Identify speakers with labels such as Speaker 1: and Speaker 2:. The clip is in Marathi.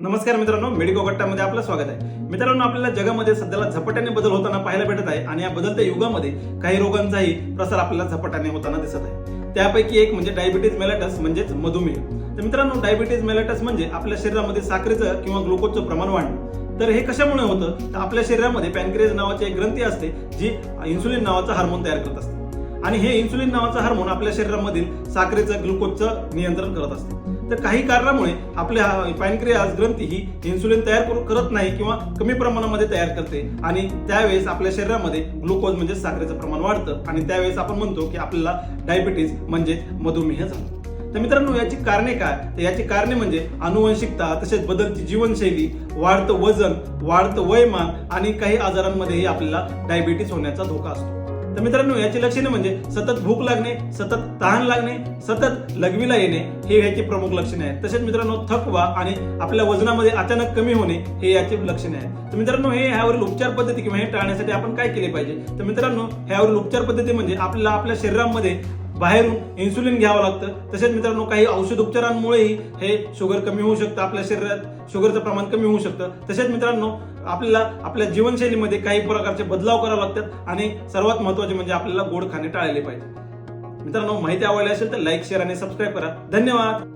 Speaker 1: नमस्कार मित्रांनो, मेडिको गट्टामध्ये आपलं स्वागत आहे. मित्रांनो, आपल्याला जगामध्ये सध्याला झपाट्याने बदल होताना पाहायला भेटत आहे आणि या बदलत्या युगामध्ये काही रोगांचाही प्रसार आपल्याला झपाट्याने होताना दिसत आहे. त्यापैकी एक म्हणजे डायबिटीज मेलाटस म्हणजेच मधुमेह. तर मित्रांनो, डायबिटीज मेलाटस म्हणजे आपल्या शरीरामध्ये साखरेचं किंवा ग्लुकोजचं प्रमाण वाढणं. तर हे कशामुळे होतं? तर आपल्या शरीरामध्ये पॅनक्रियाज नावाची एक ग्रंथी असते जी इन्सुलिन नावाचा हार्मोन तयार करत असते आणि हे इन्सुलिन नावाचा हार्मोन आपल्या शरीरामधील साखरेचं ग्लुकोजचं नियंत्रण करत असते. तर काही कारणामुळे आपल्या पॅनक्रियाज ग्रंथी ही इन्सुलिन तयार करत नाही किंवा कमी प्रमाणामध्ये तयार करते आणि त्यावेळेस आपल्या शरीरामध्ये ग्लुकोज म्हणजे साखरेचं प्रमाण वाढतं आणि त्यावेळेस आपण म्हणतो की आपल्याला डायबिटीज म्हणजे मधुमेह झाला. तर मित्रांनो, याची कारणे काय? तर याची कारणे म्हणजे अनुवंशिकता, तसेच बदलती जीवनशैली, वाढतं वजन, वाढतं वयमान आणि काही आजारांमध्येही आपल्याला डायबिटीज होण्याचा धोका असतो. तर मित्रांनो, याची लक्षणे म्हणजे सतत भूक लागणे, सतत तहान लागणे, सतत लघवीला येणे हे याची प्रमुख लक्षणे आहेत. तसेच मित्रांनो, थकवा आणि आपल्या वजनामध्ये अचानक कमी होणे हे याची लक्षणे आहेत. तर मित्रांनो, ह्यावरील उपचार पद्धती किंवा हे टाळण्यासाठी आपण काय केले पाहिजे? तर मित्रांनो, ह्यावरील उपचार पद्धती म्हणजे आपल्याला आपल्या शरीरामध्ये बाहेरून इन्सुलिन घ्यावं लागतं. तसेच मित्रांनो, काही औषध उपचारांमुळेही हे शुगर कमी होऊ शकतं, आपल्या शरीरात शुगरचं प्रमाण कमी होऊ शकतं. तसेच मित्रांनो, आपल्याला आपल्या जीवनशैलीमध्ये काही प्रकारचे बदलाव करावे लागतात आणि सर्वात महत्त्वाचे म्हणजे आपल्याला गोड खाणे टाळले पाहिजे. मित्रांनो, माहिती आवडली असेल तर लाईक, शेअर आणि सबस्क्राईब करा. धन्यवाद.